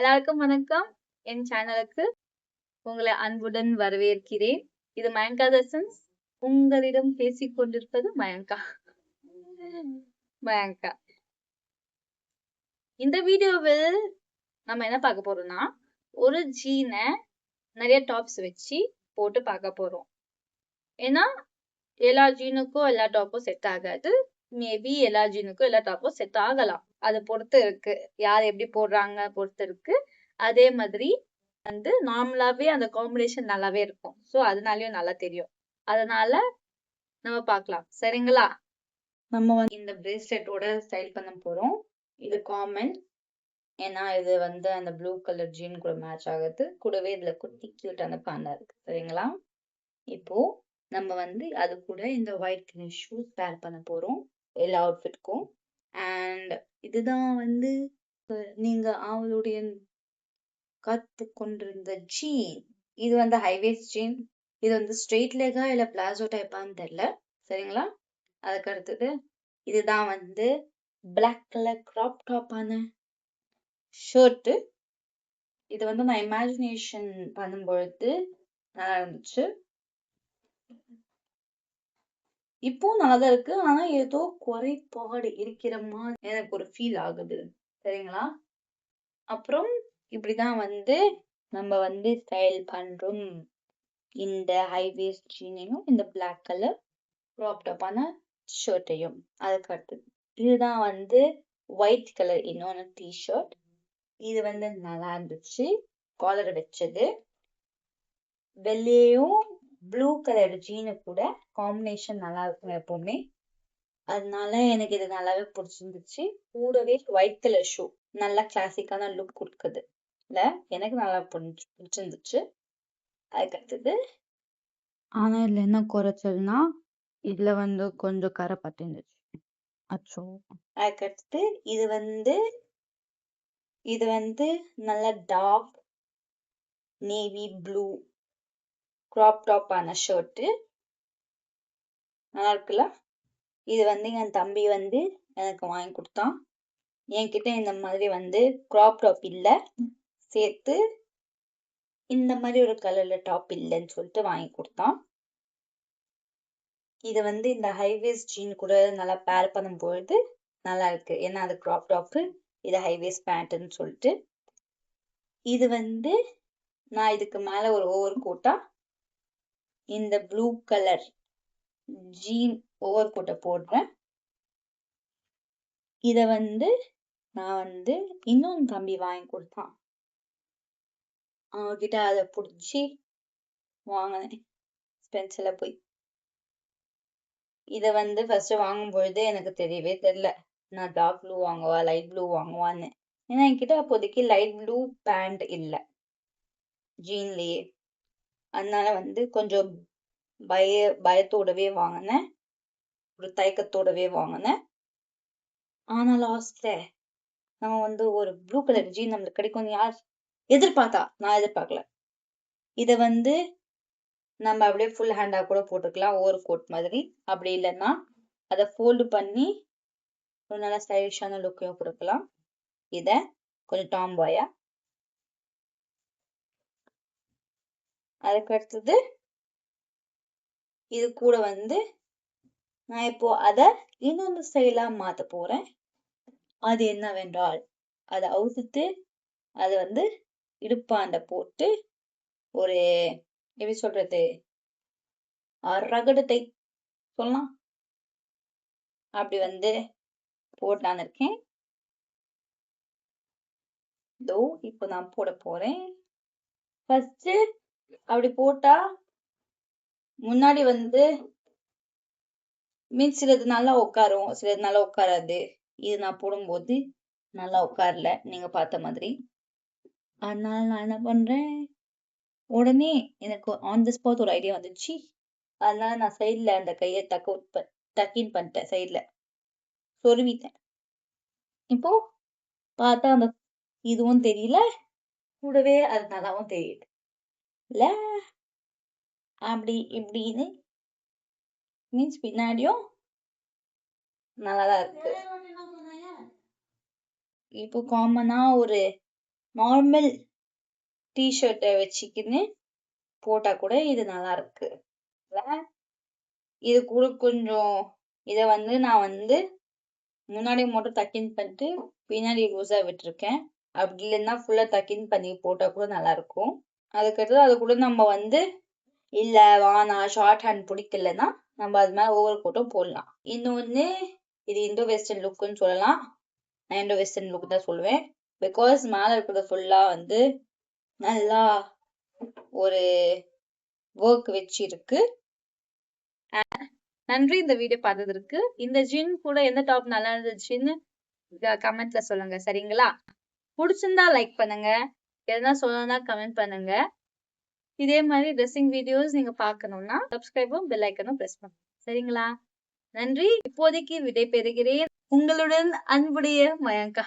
எல்லாருக்கும் வணக்கம். என் சேனலுக்கு உங்களை அன்புடன் வரவேற்கிறேன். இது மயங்கா தர்சன்ஸ். உங்களிடம் பேசிக் கொண்டிருப்பது மயங்கா. இந்த வீடியோவில் நம்ம என்ன பார்க்க போறோம்னா, ஒரு ஜீனை நிறைய டாப்ஸ் வச்சு போட்டு பார்க்க போறோம். ஏன்னா எல்லா ஜீனுக்கும் எல்லா டாப்பும் செட் ஆகாது. மேபி எல்லா ஜீனுக்கும் எல்லா டாப்பும் செட் ஆகலாம். அதை பொறுத்து இருக்கு. யார் எப்படி போடுறாங்க பொறுத்து இருக்கு. அதே மாதிரி நார்மலாவே அந்த காம்பினேஷன் நல்லாவே இருக்கும். சோ அதனாலயும் நல்லா தெரியும். அதனால நம்ம பார்க்கலாம். சரிங்களா? நம்ம இந்த பிரேஸ்லெட்டோட ஸ்டைல் பண்ண போறோம். இது காமன். ஏன்னா இது அந்த ப்ளூ கலர் ஜீன் கூட மேட்ச் ஆகுது. கூடவே இதுல குட்டி கியூட்டான பாண்டா இருக்கு. சரிங்களா? இப்போ நம்ம அது கூட இந்த ஒயிட் கலர் ஷூஸ் பேர் பண்ண போறோம் எல்லா அவுட்ஃபிட்க்கும். அண்ட் இதுதான் நீங்க அவளுடைய கத்து கொண்டிருந்த ஜீன். இது ஹைவேஸ்ட் ஜீன். இது ஸ்ட்ரெயிட் லெக்கா இல்ல பிளாசோ டைப்பான்னு தெரியல. சரிங்களா? அதுக்கு அடுத்தது இதுதான் பிளாக் கலர் கிராப் டாப்பான ஷர்ட். இது நான் இமேஜினேஷன் பண்ணும்பொழுது நல்லா இருந்துச்சு. இப்போ நல்லாதான் இருக்கு. ஆனா ஏதோ குறைபாடு இருக்கிற மாதிரி எனக்கு ஒரு ஃபீல் ஆகுது. சரிங்களா? அப்புறம் இப்படிதான் நம்ம ஸ்டைல் பண்றோம். இந்த ஹைவேஸ்ட் ஜீனையும் இந்த பிளாக் கலர் கிராப் டாப்பான ஷர்ட்டையும். அதுக்கு அடுத்தது இதுதான் ஒயிட் கலர் இன்னொன்னு டிஷர்ட். இது நல்லா இருந்துச்சு. காலர் வச்சது வெள்ளையும் ப்ளூ கலர் ஜீனு கூட காம்பினேஷன் நல்லா இருக்கும் எப்பவுமே. அதனால எனக்கு இது நல்லாவே பிடிச்சிருந்துச்சு. கூடவே ஒயிட் கலர் ஷூ நல்லா கிளாசிக்கான லுக் கொடுக்குது. இல்ல எனக்கு நல்லா பிடிச்சிருந்துச்சு. அதுக்கு அடுத்தது ஆனா இதுல என்ன குறைச்சல்னா இதுல கொஞ்சம் கரை பட்டிருந்துச்சு. அச்சோ. அதுக்கு அடுத்து இது நல்ல dark navy blue crop top ஆன ஷர்ட். நல்லா இருக்குல்ல? இது என் தம்பி எனக்கு வாங்கி கொடுத்தான். என்கிட்ட இந்த மாதிரி கிராப் டாப் இல்ல, சேர்த்து இந்த மாதிரி ஒரு கலர்ல டாப் இல்லைன்னு சொல்லிட்டு வாங்கி கொடுத்தான். இது இந்த ஹைவேஸ்ட் ஜீன் கூட நல்லா பேர் பண்ணும்பொழுது நல்லா இருக்கு. ஏன்னா அது கிராப் டாப், இது ஹைவேஸ்ட் பேண்ட்னு சொல்லிட்டு. இது நான் இதுக்கு மேல ஒரு ஓவர் கோட்டா இந்த ப்ளூ கலர் ஜீன் ஓவர் கோட்டை போடுறேன். இத நான் இன்னொன்னு தம்பி வாங்கி கொடுத்தான். அவன்கிட்ட அதை புடிச்சு வாங்கினேன் ஸ்பென்சர்ல போய். இத ஃபர்ஸ்ட் வாங்கும் பொழுது எனக்கு தெரியவே தெரியல நான் டார்க் ப்ளூ வாங்குவா லைட் ப்ளூ வாங்குவான்னு. ஏன்னா என்கிட்ட அப்போதைக்கு லைட் ப்ளூ பேண்ட் இல்ல ஜீன்லயே. அதனால கொஞ்சம் பயத்தோடவே வாங்கினேன், ஒரு தயக்கத்தோடவே வாங்கினேன். ஆனா லாஸ்ட்ல நம்ம ஒரு ப்ளூ கலர் ஜீன் நம்மளுக்கு கிடைக்கும் யார் எதிர்பார்த்தா? நான் எதிர்பார்க்கல. இத நம்ம அப்படியே ஃபுல் ஹேண்டா கூட போட்டுக்கலாம், ஓவர் கோட் மாதிரி. அப்படி இல்லைன்னா அதை ஃபோல்டு பண்ணி ஒரு நல்ல ஸ்டைலிஷான லுக்கையும் கொடுக்கலாம். இத கொஞ்சம் டாம் பாயா. அதுக்கு அடுத்தது இது கூட நான் இப்போ அதை இன்னொன்று ஸ்டைலா மாத்த போறேன். அது என்னவென்றால் அதை அவுத்துட்டு அது இடுப்பாண்ட போட்டு ஒரு எப்படி சொல்றது ரகடத்தை சொல்லலாம். அப்படி போட்டான்னு இருக்கேன். இதோ இப்போ நான் போட போறேன். ஃபர்ஸ்ட் அப்படி போட்டா முன்னாடி மீன்ஸ் சிலது நல்லா உட்காரும், சிலது நல்லா உட்காராது. இது நான் போடும்போது நல்லா உட்காரல, நீங்க பார்த்த மாதிரி. அதனால நான் என்ன பண்றேன், உடனே எனக்கு ஆன் தி ஸ்பாட் ஒரு ஐடியா வந்துச்சு. அதனால நான் சைட்ல அந்த கையை டக்கின் பண்ணிட்டேன், சைட்ல சொருவிட்டேன். இப்போ பார்த்தா அந்த இதுவும் தெரியல, கூடவே அது நல்லாவும் தெரியுது இல்ல? அப்படி இப்படின்னு மீன்ஸ் பின்னாடியும் நல்லாதான் இருக்கு. இப்போ காமனா ஒரு நார்மல் டிஷர்ட்டை வச்சுக்கின்னு போட்டா கூட இது நல்லா இருக்கு. இது கூட கொஞ்சம் இதை நான் முன்னாடி மட்டும் டக்கின் பண்ணிட்டு பின்னாடி லூஸா விட்டுருக்கேன். அப்படி இல்லைன்னா ஃபுல்லா டக்கின் பண்ணி போட்டா கூட நல்லா இருக்கும். அதுக்கடுத்து அது கூட நம்ம இல்ல நான் ஷார்ட் ஹேண்ட் பிடிக்கலன்னா நம்ம அது மேல ஓவர் கோட்டும் போடலாம். இன்னொன்னு இது இந்தோ வெஸ்டர்ன் லுக்குன்னு சொல்லலாம். நான் இந்தோ வெஸ்டர்ன் லுக் தான் சொல்லுவேன். பிகாஸ் மேல இருக்கிறது ஃபுல்லா நல்லா ஒரு ஒர்க் வச்சு இருக்கு. நன்றி இந்த வீடியோ பார்த்ததற்கு. இந்த ஜீன் கூட எந்த டாப் நல்லா இருந்துச்சுன்னு கமெண்ட்ல சொல்லுங்க, சரிங்களா? பிடிச்சிருந்தா லைக் பண்ணுங்க, எதனா சொல்லணும்னா கமெண்ட் பண்ணுங்க. இதே மாதிரி ட்ரெஸ்ஸிங் வீடியோஸ் நீங்க பார்க்கணும்னா சப்ஸ்கிரைபும் பெல் ஐக்கனும் பிரஸ் பண்ணுங்க, சரிங்களா? நன்றி. இப்போதைக்கு விடை பெறுகிறேன். உங்களுடன் அன்புடைய மயங்கா.